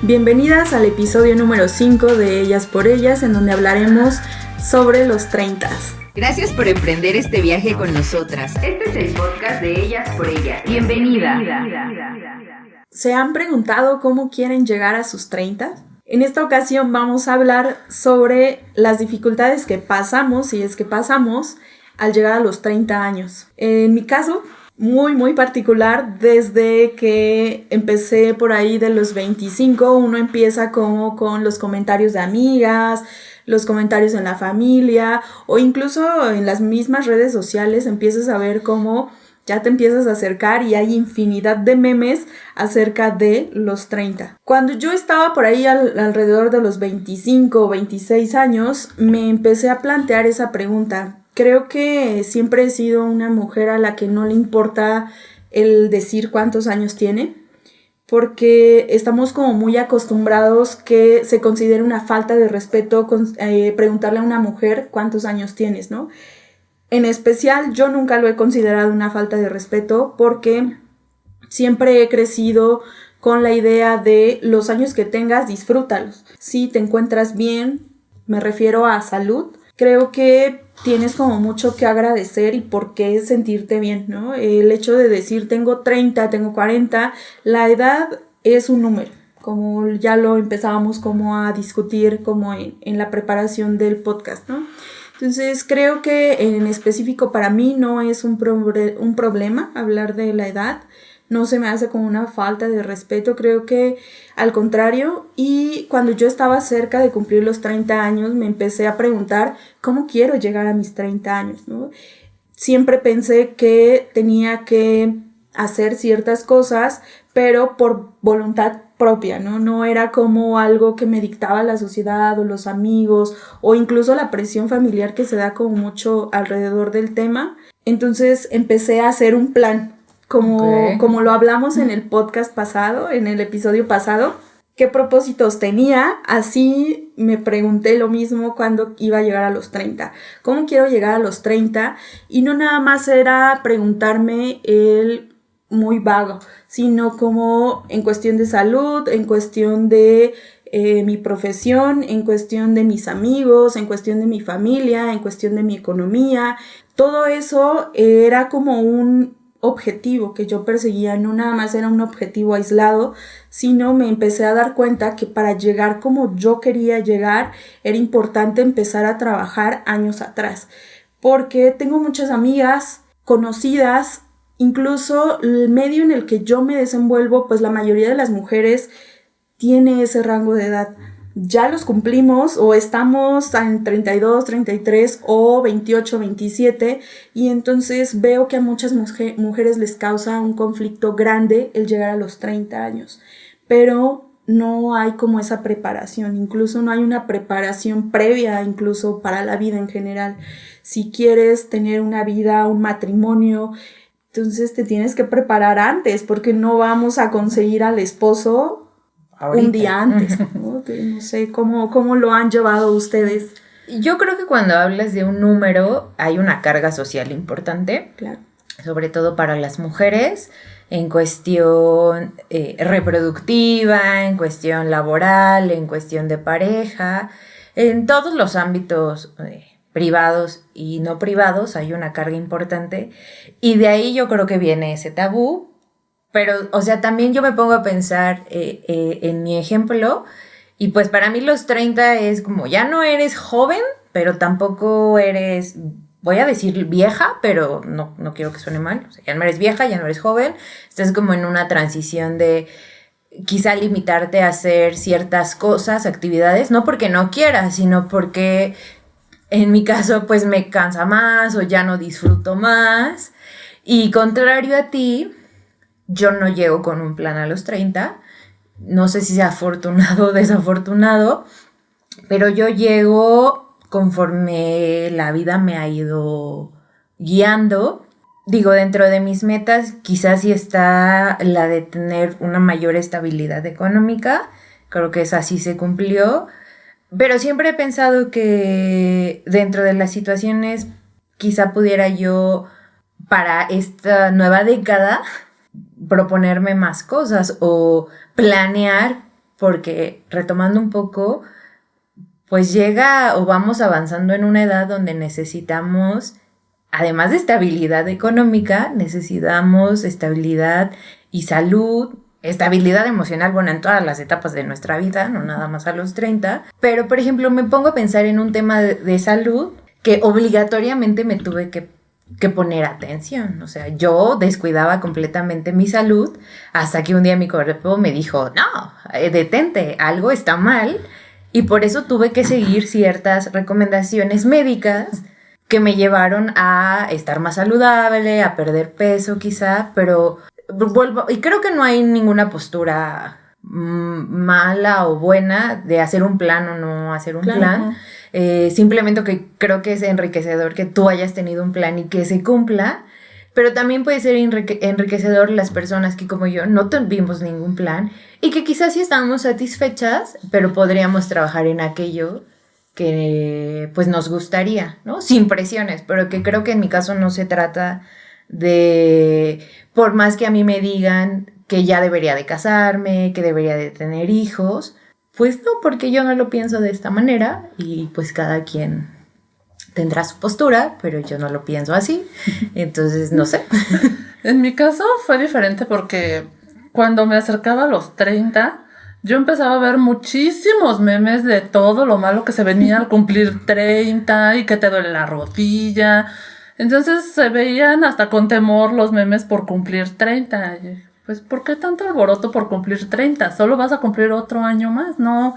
Bienvenidas al episodio número 5 de Ellas por Ellas, en donde hablaremos sobre los 30. Gracias por emprender este viaje con nosotras. Este es el podcast de Ellas por Ellas. Bienvenida. ¿Se han preguntado cómo quieren llegar a sus 30? En esta ocasión vamos a hablar sobre las dificultades que pasamos, si es que pasamos, al llegar a los 30 años. En mi caso, muy particular, desde que empecé por ahí de los 25, uno empieza como con los comentarios de amigas, los comentarios en la familia o incluso en las mismas redes sociales empiezas a ver cómo ya te empiezas a acercar y hay infinidad de memes acerca de los 30. Cuando yo estaba por ahí alrededor de los 25 o 26 años, me empecé a plantear esa pregunta. Creo que siempre he sido una mujer a la que no le importa el decir cuántos años tiene, porque estamos como muy acostumbrados que se considere una falta de respeto preguntarle a una mujer cuántos años tienes, ¿no? En especial, yo nunca lo he considerado una falta de respeto porque siempre he crecido con la idea de los años que tengas, disfrútalos. Si te encuentras bien, me refiero a salud, creo que tienes como mucho que agradecer y por qué sentirte bien, ¿no? El hecho de decir tengo 30, tengo 40, la edad es un número, como ya lo empezábamos como a discutir como en la preparación del podcast, ¿no? Entonces creo que en específico para mí no es un problema hablar de la edad, no se me hace como una falta de respeto, creo que al contrario. Y cuando yo estaba cerca de cumplir los 30 años me empecé a preguntar cómo quiero llegar a mis 30 años, ¿no? Siempre pensé que tenía que hacer ciertas cosas, pero por voluntad propia, ¿no? No era como algo que me dictaba la sociedad o los amigos o incluso la presión familiar que se da como mucho alrededor del tema. Entonces empecé a hacer un plan, como lo hablamos en el podcast pasado, en el episodio pasado. ¿Qué propósitos tenía? Así me pregunté lo mismo cuando iba a llegar a los 30. ¿Cómo quiero llegar a los 30? Y no nada más era preguntarme el muy vago, sino como en cuestión de salud, en cuestión de mi profesión, en cuestión de mis amigos, en cuestión de mi familia, en cuestión de mi economía. Todo eso era como un objetivo que yo perseguía, no nada más era un objetivo aislado, sino me empecé a dar cuenta que para llegar como yo quería llegar era importante empezar a trabajar años atrás, porque tengo muchas amigas conocidas, incluso el medio en el que yo me desenvuelvo, pues la mayoría de las mujeres tiene ese rango de edad. Ya los cumplimos o estamos en 32, 33 o 28, 27 y entonces veo que a muchas mujeres les causa un conflicto grande el llegar a los 30 años, pero no hay como esa preparación, incluso no hay una preparación previa incluso para la vida en general. Si quieres tener una vida, un matrimonio, entonces te tienes que preparar antes porque no vamos a conseguir al esposo ahorita, un día antes, ¿no? No sé cómo lo han llevado ustedes. Yo creo que cuando hablas de un número hay una carga social importante, claro, sobre todo para las mujeres, en cuestión reproductiva, en cuestión laboral, en cuestión de pareja, en todos los ámbitos privados y no privados hay una carga importante y de ahí yo creo que viene ese tabú. Pero, o sea, también yo me pongo a pensar en mi ejemplo y pues para mí los 30 es como ya no eres joven, pero tampoco eres, voy a decir vieja, pero no quiero que suene mal. O sea, ya no eres vieja, ya no eres joven. Estás como en una transición de quizá limitarte a hacer ciertas cosas, actividades, no porque no quieras, sino porque en mi caso pues me cansa más o ya no disfruto más. Y contrario a ti, yo no llego con un plan a los 30, no sé si sea afortunado o desafortunado, pero yo llego conforme la vida me ha ido guiando. Digo, dentro de mis metas quizás sí está la de tener una mayor estabilidad económica, creo que esa sí se cumplió, pero siempre he pensado que dentro de las situaciones quizá pudiera yo para esta nueva década proponerme más cosas o planear porque retomando un poco, pues llega o vamos avanzando en una edad donde necesitamos, además de estabilidad económica, necesitamos estabilidad y salud, estabilidad emocional, bueno, en todas las etapas de nuestra vida, no nada más a los 30. Pero, por ejemplo, me pongo a pensar en un tema de salud que obligatoriamente me tuve que poner atención. O sea, yo descuidaba completamente mi salud hasta que un día mi cuerpo me dijo, no, detente, algo está mal. Y por eso tuve que seguir ciertas recomendaciones médicas que me llevaron a estar más saludable, a perder peso quizá, pero vuelvo, y creo que no hay ninguna postura mala o buena de hacer un plan o no hacer un plan. Simplemente que creo que es enriquecedor que tú hayas tenido un plan y que se cumpla, pero también puede ser enriquecedor las personas que como yo no tuvimos ningún plan y que quizás sí estamos satisfechas, pero podríamos trabajar en aquello que pues nos gustaría, ¿no? Sin presiones, pero que creo que en mi caso no se trata de, por más que a mí me digan que ya debería de casarme, que debería de tener hijos, pues no, porque yo no lo pienso de esta manera y pues cada quien tendrá su postura, pero yo no lo pienso así, entonces no sé. En mi caso fue diferente porque cuando me acercaba a los 30, yo empezaba a ver muchísimos memes de todo lo malo que se venía al cumplir 30 y que te duele la rodilla. Entonces se veían hasta con temor los memes por cumplir 30. Y pues, ¿por qué tanto alboroto por cumplir 30? Solo vas a cumplir otro año más. No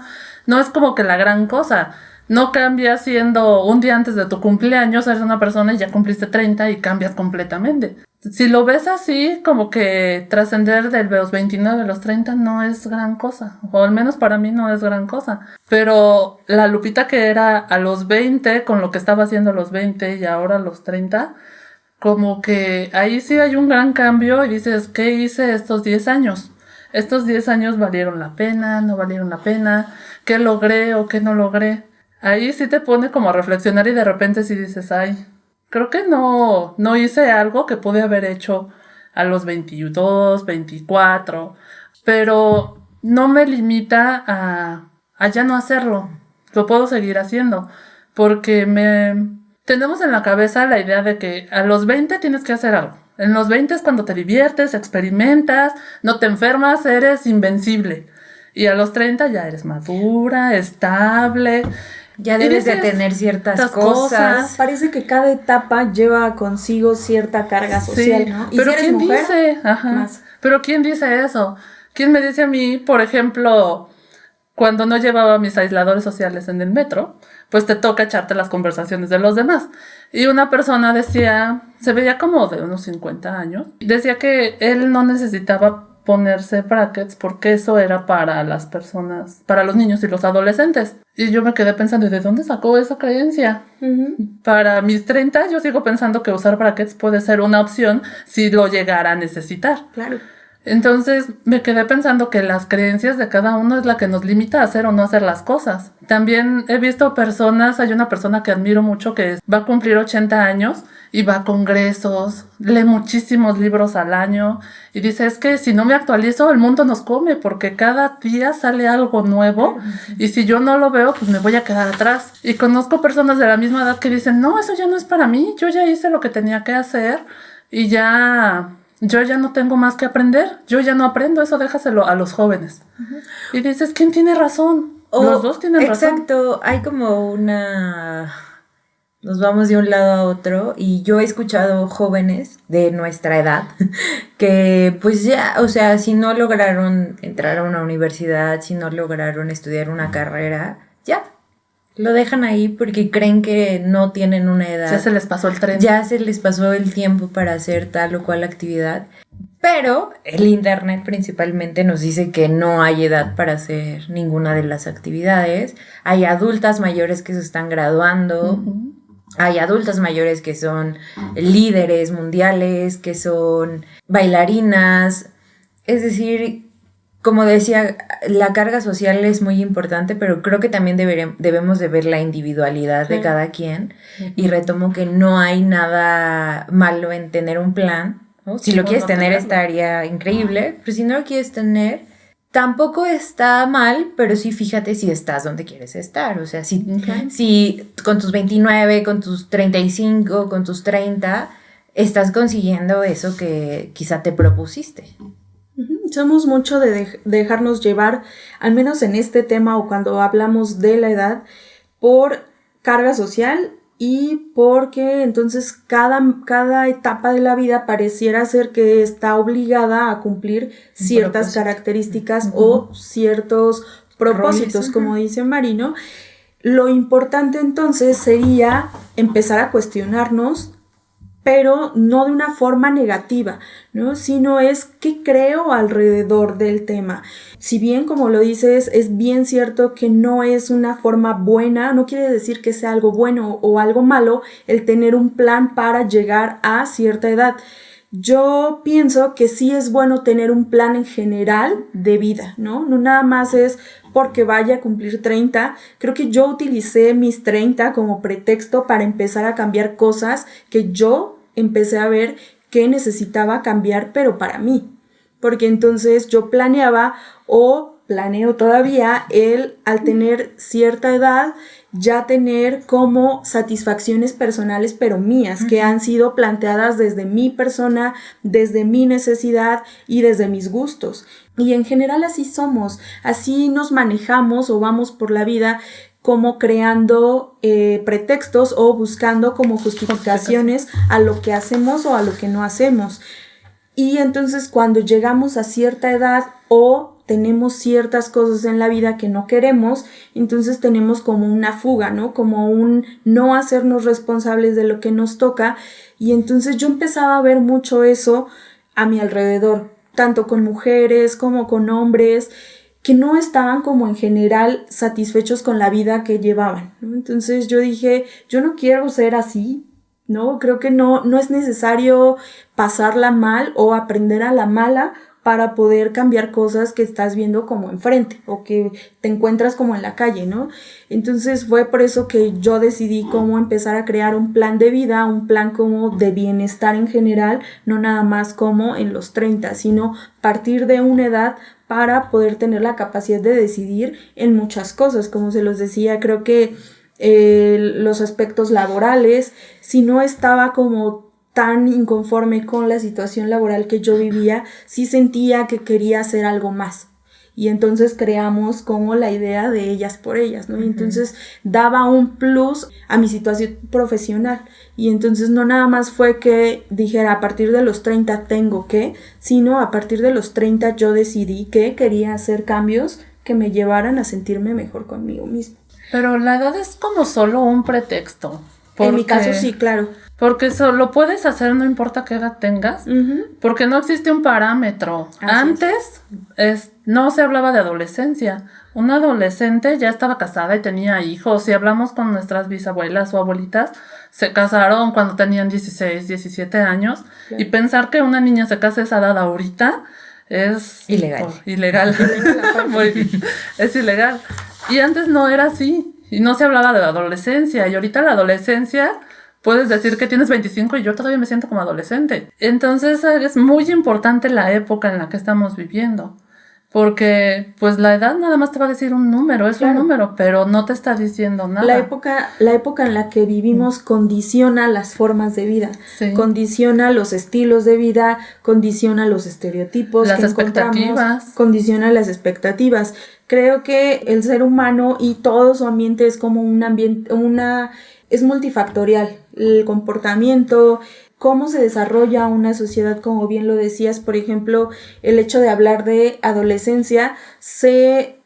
es como que la gran cosa. No cambias siendo un día antes de tu cumpleaños, eres una persona y ya cumpliste 30 y cambias completamente. Si lo ves así, como que trascender de los 29 a los 30 no es gran cosa, o al menos para mí no es gran cosa. Pero la Lupita que era a los 20, con lo que estaba haciendo a los 20 y ahora a los 30, como que ahí sí hay un gran cambio y dices, ¿qué hice estos 10 años? ¿Estos 10 años valieron la pena? ¿No valieron la pena? ¿Qué logré o qué no logré? Ahí sí te pone como a reflexionar y de repente sí dices, ay, creo que no hice algo que pude haber hecho a los 22, 24, pero no me limita a ya no hacerlo. Lo puedo seguir haciendo porque tenemos en la cabeza la idea de que a los 20 tienes que hacer algo. En los 20 es cuando te diviertes, experimentas, no te enfermas, eres invencible. Y a los 30 ya eres madura, estable. Ya debes de tener ciertas cosas. Parece que cada etapa lleva consigo cierta carga social, ¿no? Y pero si eres ¿quién mujer, dice? más. Pero ¿quién dice eso? ¿Quién me dice a mí, por ejemplo, cuando no llevaba mis aisladores sociales en el metro, pues te toca echarte las conversaciones de los demás? Y una persona decía, se veía como de unos 50 años, decía que él no necesitaba ponerse brackets porque eso era para las personas, para los niños y los adolescentes. Y yo me quedé pensando, ¿de dónde sacó esa creencia? Para mis 30 yo sigo pensando que usar brackets puede ser una opción si lo llegara a necesitar. Claro. Entonces me quedé pensando que las creencias de cada uno es la que nos limita a hacer o no hacer las cosas. También he visto personas, hay una persona que admiro mucho que va a cumplir 80 años y va a congresos, lee muchísimos libros al año y dice, es que si no me actualizo el mundo nos come porque cada día sale algo nuevo y si yo no lo veo pues me voy a quedar atrás. Y conozco personas de la misma edad que dicen, no, eso ya no es para mí, yo ya hice lo que tenía que hacer y yo ya no tengo más que aprender, yo ya no aprendo, eso déjaselo a los jóvenes. Y dices, ¿quién tiene razón? Los dos tienen razón. Exacto, hay como nos vamos de un lado a otro y yo he escuchado jóvenes de nuestra edad que pues ya, o sea, si no lograron entrar a una universidad, si no lograron estudiar una carrera, ya, lo dejan ahí porque creen que no tienen una edad. Ya se les pasó el tren. Ya se les pasó el tiempo para hacer tal o cual actividad. Pero el internet principalmente nos dice que no hay edad para hacer ninguna de las actividades. Hay adultas mayores que se están graduando. Hay adultas mayores que son líderes mundiales, que son bailarinas. Es decir, como decía, la carga social es muy importante, pero creo que también debemos de ver la individualidad de cada quien. Y retomo que no hay nada malo en tener un plan, ¿no? Si lo quieres tener estaría increíble, pero si no lo quieres tener, tampoco está mal, pero sí fíjate si estás donde quieres estar. O sea, si con tus 29, con tus 35, con tus 30, estás consiguiendo eso que quizá te propusiste. Somos mucho de dejarnos llevar, al menos en este tema o cuando hablamos de la edad, por carga social y porque entonces cada etapa de la vida pareciera ser que está obligada a cumplir ciertas características o ciertos propósitos, como dice Marino. Lo importante entonces sería empezar a cuestionarnos, pero no de una forma negativa, ¿no? Sino es qué creo alrededor del tema. Si bien, como lo dices, es bien cierto que no es una forma buena, no quiere decir que sea algo bueno o algo malo el tener un plan para llegar a cierta edad. Yo pienso que sí es bueno tener un plan en general de vida, ¿no? No nada más es porque vaya a cumplir 30. Creo que yo utilicé mis 30 como pretexto para empezar a cambiar cosas que yo empecé a ver que necesitaba cambiar, pero para mí. Porque entonces yo planeaba o planeo todavía al tener cierta edad, ya tener como satisfacciones personales, pero mías, que han sido planteadas desde mi persona, desde mi necesidad y desde mis gustos. Y en general así somos, así nos manejamos o vamos por la vida como creando pretextos o buscando como justificaciones a lo que hacemos o a lo que no hacemos. Y entonces cuando llegamos a cierta edad o tenemos ciertas cosas en la vida que no queremos, entonces tenemos como una fuga, ¿no? Como un no hacernos responsables de lo que nos toca. Y entonces yo empezaba a ver mucho eso a mi alrededor, tanto con mujeres como con hombres, que no estaban como en general satisfechos con la vida que llevaban, ¿no? Entonces yo dije, yo no quiero ser así, ¿no? Creo que no es necesario pasarla mal o aprender a la mala para poder cambiar cosas que estás viendo como enfrente o que te encuentras como en la calle, ¿no? Entonces fue por eso que yo decidí cómo empezar a crear un plan de vida, un plan como de bienestar en general, no nada más como en los 30, sino partir de una edad para poder tener la capacidad de decidir en muchas cosas. Como se los decía, creo que los aspectos laborales, si no estaba como tan inconforme con la situación laboral que yo vivía, sí sentía que quería hacer algo más. Y entonces creamos como la idea de ellas por ellas, ¿no? Y entonces daba un plus a mi situación profesional. Y entonces no nada más fue que dijera a partir de los 30 tengo que, sino a partir de los 30 yo decidí que quería hacer cambios que me llevaran a sentirme mejor conmigo mismo. Pero la edad es como solo un pretexto. En mi caso sí, claro. Porque lo puedes hacer no importa qué edad tengas, porque no existe un parámetro. Antes no se hablaba de adolescencia. Una adolescente ya estaba casada y tenía hijos. Si hablamos con nuestras bisabuelas o abuelitas, se casaron cuando tenían 16, 17 años. Claro. Y pensar que una niña se casa a esa edad ahorita es ilegal. Ilegal. Muy bien. Es ilegal. Y antes no era así. Y no se hablaba de la adolescencia. Y ahorita la adolescencia, puedes decir que tienes 25 y yo todavía me siento como adolescente. Entonces es muy importante la época en la que estamos viviendo. Porque pues la edad nada más te va a decir un número, es un número, pero no te está diciendo nada. La época en la que vivimos condiciona las formas de vida, condiciona los estilos de vida, condiciona los estereotipos, las expectativas. Condiciona las expectativas. Creo que el ser humano y todo su ambiente es como un ambiente, es multifactorial. El comportamiento, cómo se desarrolla una sociedad, como bien lo decías, por ejemplo, el hecho de hablar de adolescencia se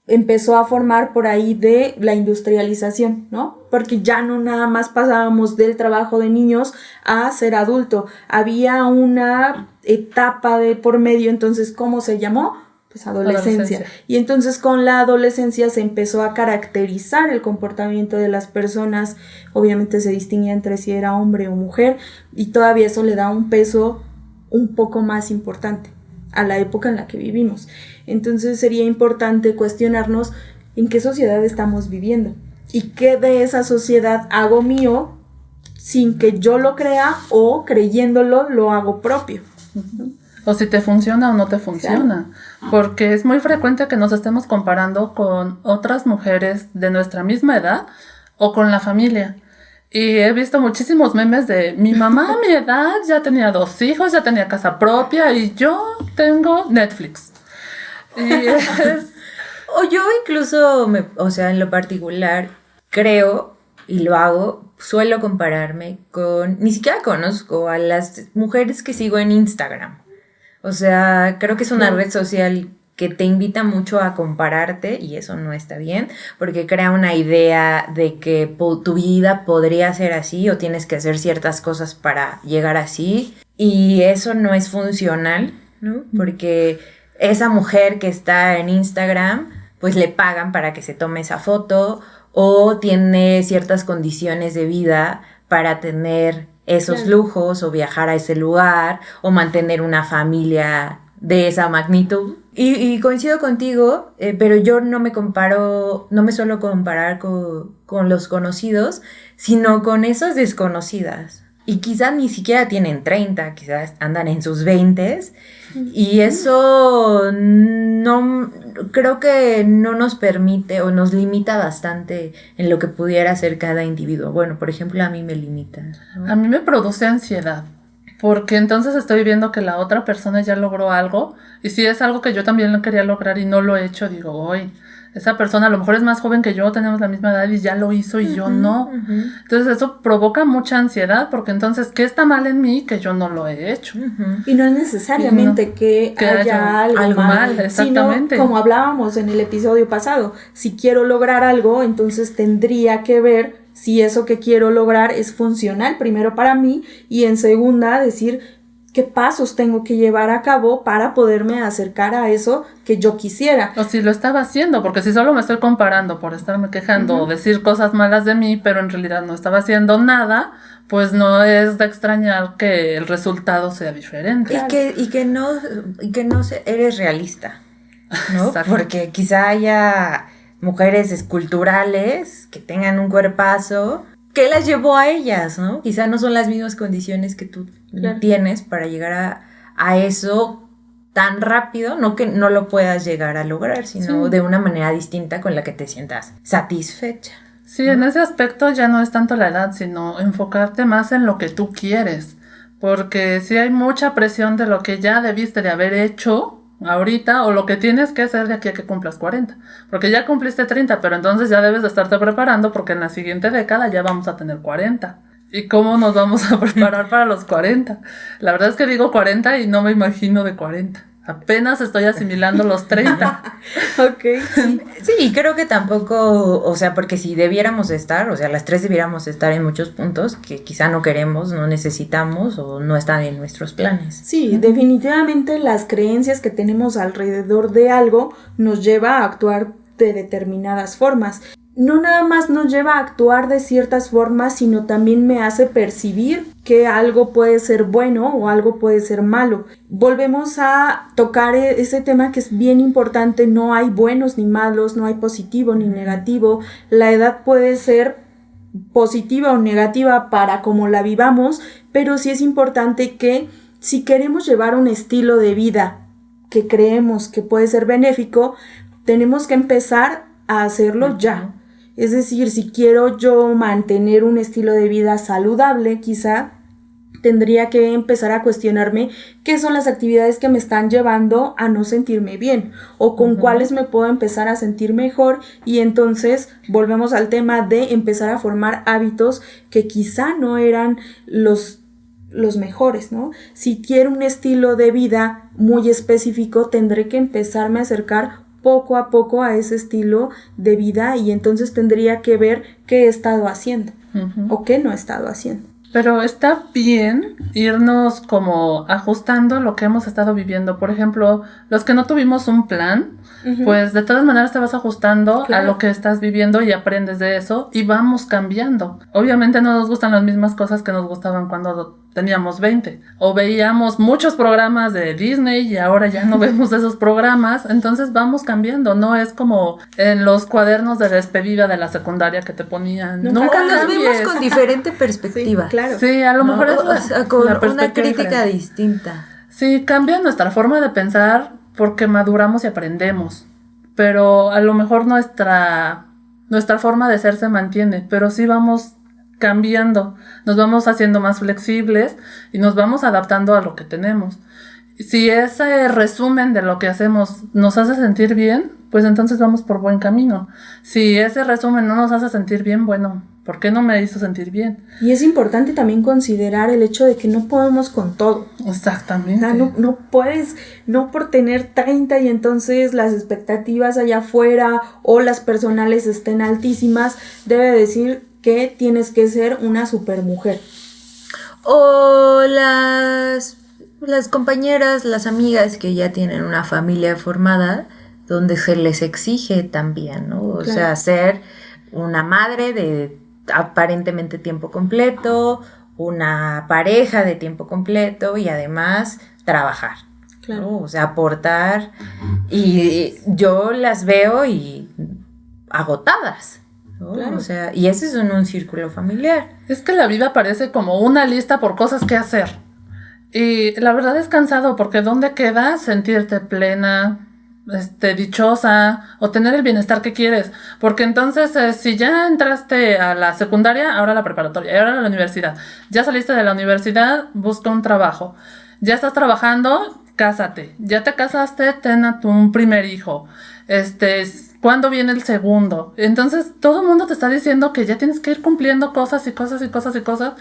empezó a formar por ahí de la industrialización, ¿no? Porque ya no nada más pasábamos del trabajo de niños a ser adulto, había una etapa de por medio, entonces, ¿cómo se llamó? Pues adolescencia. Y entonces con la adolescencia se empezó a caracterizar el comportamiento de las personas, obviamente se distinguía entre si era hombre o mujer, y todavía eso le da un peso un poco más importante a la época en la que vivimos. Entonces sería importante cuestionarnos en qué sociedad estamos viviendo y qué de esa sociedad hago mío sin que yo lo crea o creyéndolo lo hago propio. o si te funciona o no te funciona. Claro. Porque es muy frecuente que nos estemos comparando con otras mujeres de nuestra misma edad o con la familia. Y he visto muchísimos memes de mi mamá a mi edad ya tenía 2 hijos, ya tenía casa propia y yo tengo Netflix. Y o yo incluso, en lo particular, creo y lo hago, suelo compararme con, ni siquiera conozco a las mujeres que sigo en Instagram. O sea, creo que es una red social que te invita mucho a compararte y eso no está bien porque crea una idea de que tu vida podría ser así o tienes que hacer ciertas cosas para llegar así y eso no es funcional, ¿no? Porque esa mujer que está en Instagram, pues le pagan para que se tome esa foto o tiene ciertas condiciones de vida para tener esos lujos o viajar a ese lugar o mantener una familia de esa magnitud. Y coincido contigo, pero yo no me suelo comparar con los conocidos, sino con esas desconocidas. Y quizás ni siquiera tienen 30, quizás andan en sus 20s. Y eso no creo que no nos permite o nos limita bastante en lo que pudiera ser cada individuo. Bueno, por ejemplo, a mí me limita, ¿no? A mí me produce ansiedad. Porque entonces estoy viendo que la otra persona ya logró algo y si es algo que yo también lo quería lograr y no lo he hecho, digo, hoy esa persona a lo mejor es más joven que yo, tenemos la misma edad y ya lo hizo y yo no. Entonces eso provoca mucha ansiedad porque entonces, ¿qué está mal en mí que yo no lo he hecho? Y no es necesariamente que haya algo mal, exactamente. Sino, como hablábamos en el episodio pasado, si quiero lograr algo, entonces tendría que ver si eso que quiero lograr es funcional, primero para mí, y en segunda, decir qué pasos tengo que llevar a cabo para poderme acercar a eso que yo quisiera. O si lo estaba haciendo, porque si solo me estoy comparando por estarme quejando o decir cosas malas de mí, pero en realidad no estaba haciendo nada, pues no es de extrañar que el resultado sea diferente. Claro. Y que no eres realista, ¿no? Exacto. Porque quizá haya mujeres esculturales que tengan un cuerpazo que las llevó a ellas, ¿no? Quizá no son las mismas condiciones que tú tienes para llegar a eso tan rápido, no que no lo puedas llegar a lograr, sino de una manera distinta con la que te sientas satisfecha. Sí, en ese aspecto ya no es tanto la edad, sino enfocarte más en lo que tú quieres, porque sí hay mucha presión de lo que ya debiste de haber hecho ahorita o lo que tienes que hacer de aquí a que cumplas 40, porque ya cumpliste 30, pero entonces ya debes de estarte preparando porque en la siguiente década ya vamos a tener 40. ¿Y cómo nos vamos a preparar para los 40? La verdad es que digo 40 y no me imagino de 40. Apenas estoy asimilando los 30. Ok, sí. Sí, creo que tampoco, o sea, porque si debiéramos estar, o sea, las tres debiéramos estar en muchos puntos que quizá no queremos, no necesitamos o no están en nuestros planes. Sí, definitivamente las creencias que tenemos alrededor de algo nos lleva a actuar de determinadas formas. No nada más nos lleva a actuar de ciertas formas, sino también me hace percibir que algo puede ser bueno o algo puede ser malo. Volvemos a tocar ese tema que es bien importante, no hay buenos ni malos, no hay positivo ni negativo. La edad puede ser positiva o negativa para cómo la vivamos, pero sí es importante que si queremos llevar un estilo de vida que creemos que puede ser benéfico, tenemos que empezar a hacerlo ya. Es decir, si quiero yo mantener un estilo de vida saludable, quizá tendría que empezar a cuestionarme qué son las actividades que me están llevando a no sentirme bien o con cuáles me puedo empezar a sentir mejor, y entonces volvemos al tema de empezar a formar hábitos que quizá no eran los mejores, ¿no? Si quiero un estilo de vida muy específico, tendré que empezarme a acercar poco a poco a ese estilo de vida, y entonces tendría que ver qué he estado haciendo o qué no he estado haciendo. Pero está bien irnos como ajustando lo que hemos estado viviendo. Por ejemplo, los que no tuvimos un plan, pues de todas maneras te vas ajustando a lo que estás viviendo y aprendes de eso y vamos cambiando. Obviamente no nos gustan las mismas cosas que nos gustaban cuando teníamos 20. O veíamos muchos programas de Disney y ahora ya no vemos esos programas. Entonces vamos cambiando. No es como en los cuadernos de despedida de la secundaria que te ponían. Nunca los vemos con diferente perspectiva. Sí, claro. Sí, a lo mejor es con una crítica distinta. Sí, cambia nuestra forma de pensar porque maduramos y aprendemos, pero a lo mejor nuestra forma de ser se mantiene, pero sí vamos cambiando, nos vamos haciendo más flexibles y nos vamos adaptando a lo que tenemos. Si ese resumen de lo que hacemos nos hace sentir bien, pues entonces vamos por buen camino. Si ese resumen no nos hace sentir bien, bueno, ¿por qué no me hizo sentir bien? Y es importante también considerar el hecho de que no podemos con todo. Exactamente. O sea, no puedes, no por tener 30 y entonces las expectativas allá afuera o las personales estén altísimas, debe decir que tienes que ser una supermujer. O las compañeras, las amigas que ya tienen una familia formada, donde se les exige también, ¿no? O sea, ser una madre de aparentemente tiempo completo, una pareja de tiempo completo y además trabajar, ¿no? O sea, aportar. Y yo las veo y agotadas, ¿no? O sea, y ese es un círculo familiar. Es que la vida parece como una lista por cosas que hacer. Y la verdad es cansado porque ¿dónde queda sentirte plena, dichosa o tener el bienestar que quieres? Porque entonces si ya entraste a la secundaria, ahora a la preparatoria y ahora a la universidad, ya saliste de la universidad, busca un trabajo, ya estás trabajando, cásate, ya te casaste, ten a tu primer hijo, ¿cuándo viene el segundo? Entonces todo el mundo te está diciendo que ya tienes que ir cumpliendo cosas y cosas y cosas y cosas.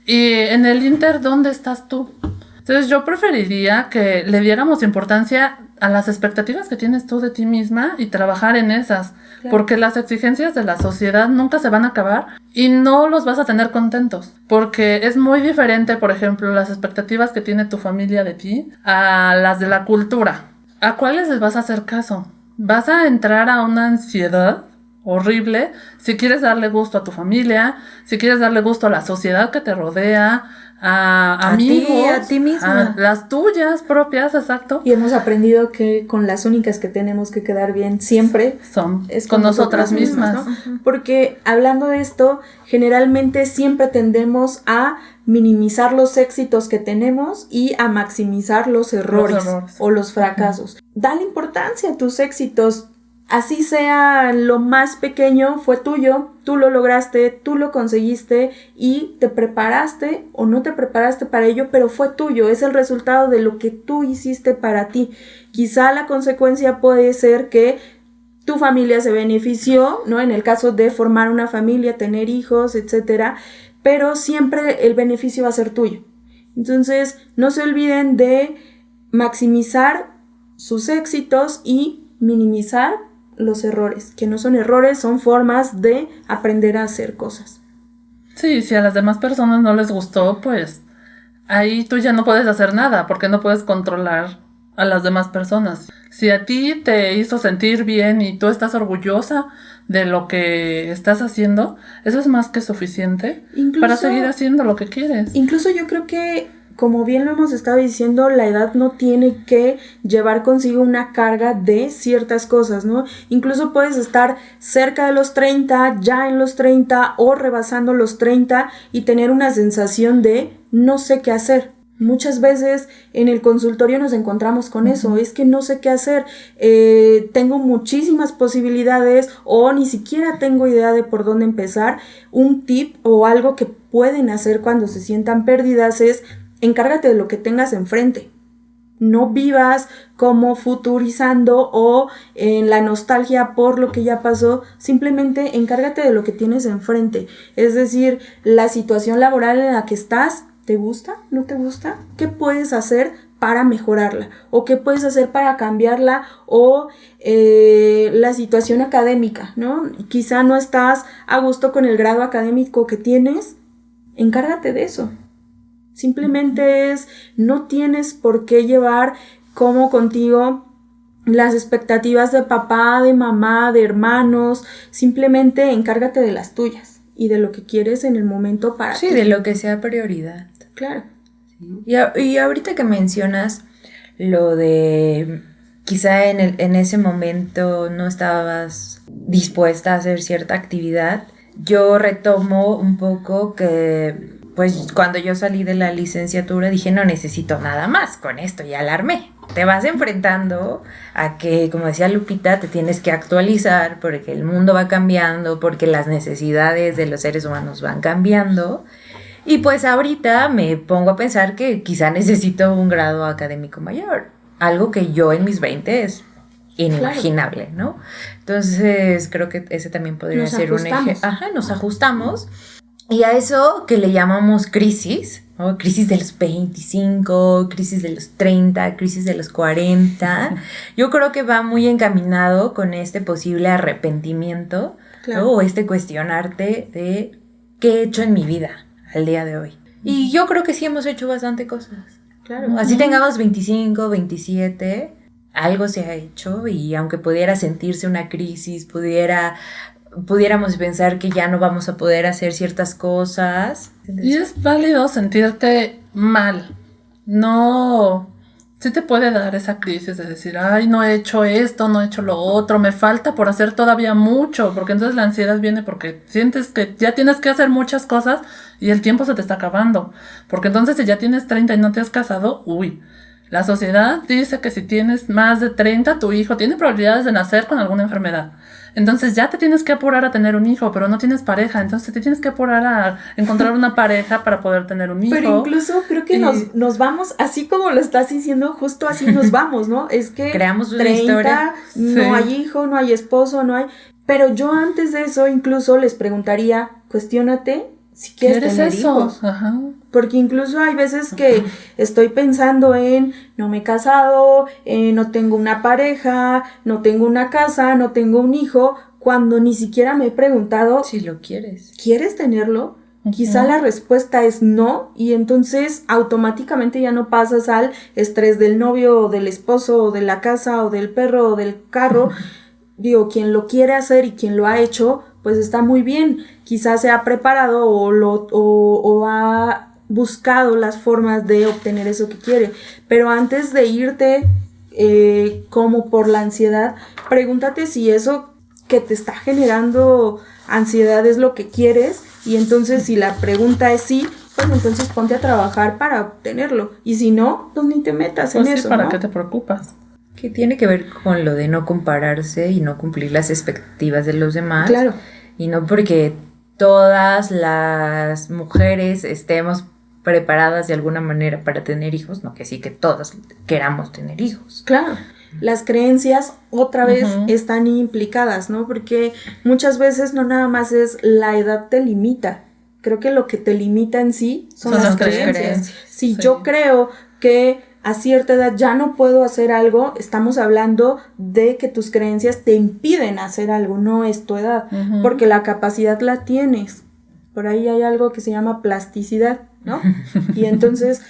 Y en el inter, ¿dónde estás tú? Entonces yo preferiría que le diéramos importancia a las expectativas que tienes tú de ti misma y trabajar en esas. Claro. Porque las exigencias de la sociedad nunca se van a acabar y no los vas a tener contentos. Porque es muy diferente, por ejemplo, las expectativas que tiene tu familia de ti a las de la cultura. ¿A cuáles les vas a hacer caso? ¿Vas a entrar a una ansiedad horrible si quieres darle gusto a tu familia, si quieres darle gusto a la sociedad que te rodea, a amigos, a ti misma, a las tuyas propias, exacto? Y hemos aprendido que con las únicas que tenemos que quedar bien siempre es con nosotras mismas, ¿no? Porque hablando de esto, generalmente siempre tendemos a minimizar los éxitos que tenemos y a maximizar los errores o los fracasos. Dale importancia a tus éxitos. Así sea lo más pequeño, fue tuyo, tú lo lograste, tú lo conseguiste y te preparaste o no te preparaste para ello, pero fue tuyo, es el resultado de lo que tú hiciste para ti. Quizá la consecuencia puede ser que tu familia se benefició, ¿no? En el caso de formar una familia, tener hijos, etcétera, pero siempre el beneficio va a ser tuyo. Entonces, no se olviden de maximizar sus éxitos y minimizar los errores, que no son errores, son formas de aprender a hacer cosas. Sí, si a las demás personas no les gustó, pues ahí tú ya no puedes hacer nada, porque no puedes controlar a las demás personas. Si a ti te hizo sentir bien y tú estás orgullosa de lo que estás haciendo, eso es más que suficiente para seguir haciendo lo que quieres. Incluso yo creo que, como bien lo hemos estado diciendo, la edad no tiene que llevar consigo una carga de ciertas cosas, ¿no? Incluso puedes estar cerca de los 30, ya en los 30 o rebasando los 30 y tener una sensación de no sé qué hacer. Muchas veces en el consultorio nos encontramos con eso, es que no sé qué hacer, tengo muchísimas posibilidades o ni siquiera tengo idea de por dónde empezar. Un tip o algo que pueden hacer cuando se sientan perdidas es: encárgate de lo que tengas enfrente. No vivas como futurizando o en la nostalgia por lo que ya pasó. Simplemente encárgate de lo que tienes enfrente. Es decir, la situación laboral en la que estás, ¿te gusta? ¿No te gusta? ¿Qué puedes hacer para mejorarla? ¿O qué puedes hacer para cambiarla? O la situación académica, ¿no? Quizá no estás a gusto con el grado académico que tienes. Encárgate de eso. Simplemente no tienes por qué llevar como contigo las expectativas de papá, de mamá, de hermanos. Simplemente encárgate de las tuyas y de lo que quieres en el momento para ti. Sí, de lo que sea prioridad. Claro. Sí. Y ahorita que mencionas lo de quizá en ese momento no estabas dispuesta a hacer cierta actividad, yo retomo un poco que pues cuando yo salí de la licenciatura dije, no necesito nada más, con esto ya la armé. Te vas enfrentando a que, como decía Lupita, te tienes que actualizar porque el mundo va cambiando, porque las necesidades de los seres humanos van cambiando. Y pues ahorita me pongo a pensar que quizá necesito un grado académico mayor, algo que yo en mis 20 es inimaginable, ¿no? Entonces creo que ese también podría ser un eje. Ajá, nos ajustamos. Y a eso que le llamamos crisis, ¿no? Crisis de los 25, crisis de los 30, crisis de los 40, yo creo que va muy encaminado con este posible arrepentimiento, claro, ¿no? O este cuestionarte de qué he hecho en mi vida al día de hoy. Y yo creo que sí hemos hecho bastante cosas. Claro. ¿No? Así tengamos 25, 27, algo se ha hecho, y aunque pudiera sentirse una crisis, pudiéramos pensar que ya no vamos a poder hacer ciertas cosas. Y es válido sentirte mal. No, sí te puede dar esa crisis de decir, ay, no he hecho esto, no he hecho lo otro, me falta por hacer todavía mucho, porque entonces la ansiedad viene porque sientes que ya tienes que hacer muchas cosas y el tiempo se te está acabando. Porque entonces si ya tienes 30 y no te has casado, uy, la sociedad dice que si tienes más de 30, tu hijo tiene probabilidades de nacer con alguna enfermedad. Entonces ya te tienes que apurar a tener un hijo, pero no tienes pareja. Entonces te tienes que apurar a encontrar una pareja para poder tener un hijo. Pero incluso creo que nos vamos, así como lo estás diciendo, justo así nos vamos, ¿no? Es que creamos una 30, historia. No hay hijo, no hay esposo, no hay... Pero yo antes de eso incluso les preguntaría, cuestiónate si quieres tener hijos. Ajá. Porque incluso hay veces que estoy pensando en no me he casado, no tengo una pareja, no tengo una casa, no tengo un hijo, cuando ni siquiera me he preguntado si lo quieres. ¿Quieres tenerlo? Quizá la respuesta es no, y entonces automáticamente ya no pasas al estrés del novio o del esposo o de la casa o del perro o del carro. Digo, quien lo quiere hacer y quien lo ha hecho, pues está muy bien. Quizás se ha preparado o ha buscado las formas de obtener eso que quiere. Pero antes de irte como por la ansiedad, pregúntate si eso que te está generando ansiedad es lo que quieres, y entonces si la pregunta es sí, pues entonces ponte a trabajar para obtenerlo, y si no, pues ni te metas en eso, ¿para ¿no? qué te preocupas? Que tiene que ver con lo de no compararse y no cumplir las expectativas de los demás. Claro. Y no porque todas las mujeres estemos preparadas de alguna manera para tener hijos, no que sí que todas queramos tener hijos. Claro, las creencias otra vez están implicadas, ¿no? Porque muchas veces no nada más es la edad te limita, creo que lo que te limita en sí son las creencias. Si yo creo que a cierta edad ya no puedo hacer algo, estamos hablando de que tus creencias te impiden hacer algo, no es tu edad, porque la capacidad la tienes. Por ahí hay algo que se llama plasticidad, ¿no? Y entonces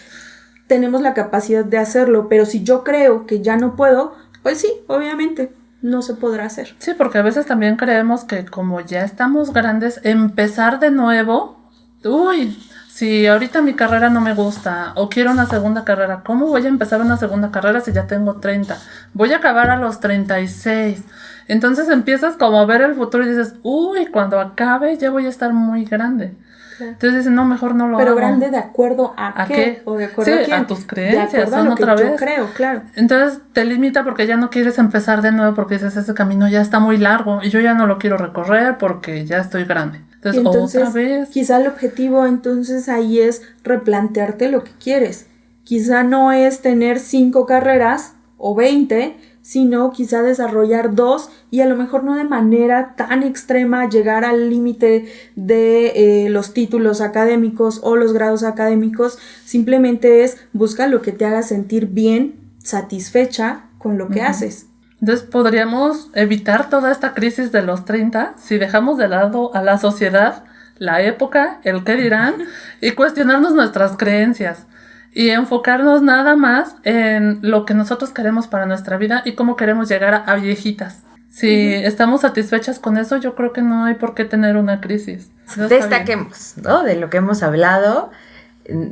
tenemos la capacidad de hacerlo, pero si yo creo que ya no puedo, pues sí, obviamente no se podrá hacer. Sí, porque a veces también creemos que como ya estamos grandes, empezar de nuevo, uy, si ahorita mi carrera no me gusta o quiero una segunda carrera, ¿cómo voy a empezar una segunda carrera si ya tengo 30? Voy a acabar a los 36. Entonces empiezas como a ver el futuro y dices, uy, cuando acabe ya voy a estar muy grande. Claro. Entonces dices, no, mejor no lo hago. Pero grande de acuerdo a qué? ¿O de acuerdo a quién? A tus creencias, de acuerdo son a lo que otra yo vez. creo, claro. Entonces te limita porque ya no quieres empezar de nuevo porque dices, ese camino ya está muy largo y yo ya no lo quiero recorrer porque ya estoy grande. Entonces otra vez. Quizá el objetivo entonces ahí es replantearte lo que quieres. Quizá no es tener 5 carreras o 20, sino quizá desarrollar 2 y a lo mejor no de manera tan extrema llegar al límite de los títulos académicos o los grados académicos. Simplemente es busca lo que te haga sentir bien, satisfecha con lo que haces. Entonces podríamos evitar toda esta crisis de los 30 si dejamos de lado a la sociedad, la época, el qué dirán y cuestionarnos nuestras creencias. Y enfocarnos nada más en lo que nosotros queremos para nuestra vida y cómo queremos llegar a viejitas. Si estamos satisfechas con eso, yo creo que no hay por qué tener una crisis. Destaquemos, ¿no? De lo que hemos hablado.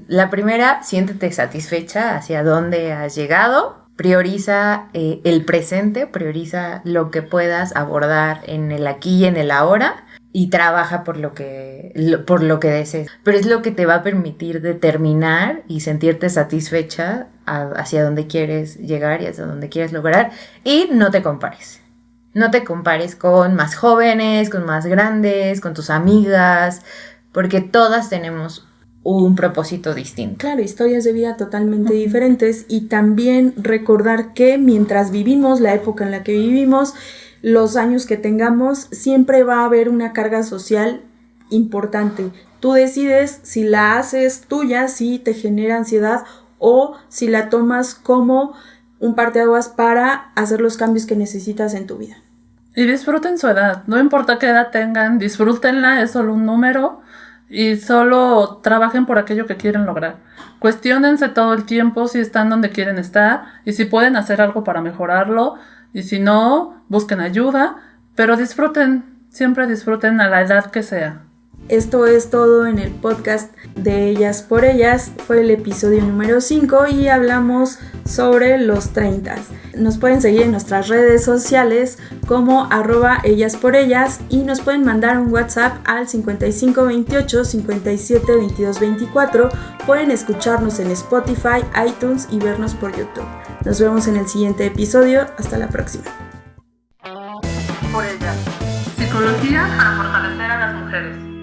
La primera, siéntete satisfecha hacia dónde has llegado. Prioriza el presente, prioriza lo que puedas abordar en el aquí y en el ahora. y trabaja por lo que desees. Pero es lo que te va a permitir determinar y sentirte satisfecha hacia donde quieres llegar y hacia donde quieres lograr. Y no te compares. No te compares con más jóvenes, con más grandes, con tus amigas, porque todas tenemos un propósito distinto. Claro, historias de vida totalmente diferentes, y también recordar que mientras vivimos la época en la que vivimos, los años que tengamos, siempre va a haber una carga social importante. Tú decides si la haces tuya, si te genera ansiedad, o si la tomas como un parteaguas para hacer los cambios que necesitas en tu vida. Y disfruten su edad, no importa qué edad tengan, disfrútenla, es solo un número. Y solo trabajen por aquello que quieren lograr. Cuestiónense todo el tiempo si están donde quieren estar y si pueden hacer algo para mejorarlo. Y si no, busquen ayuda. Pero disfruten, siempre disfruten a la edad que sea. Esto es todo en el podcast de Ellas por Ellas. Fue el episodio número 5 y hablamos sobre los 30. Nos pueden seguir en nuestras redes sociales como @ellasporellas y nos pueden mandar un WhatsApp al 5528 57 22 24. Pueden escucharnos en Spotify, iTunes y vernos por YouTube. Nos vemos en el siguiente episodio. Hasta la próxima. Por ellas. Psicología para fortalecer a las mujeres.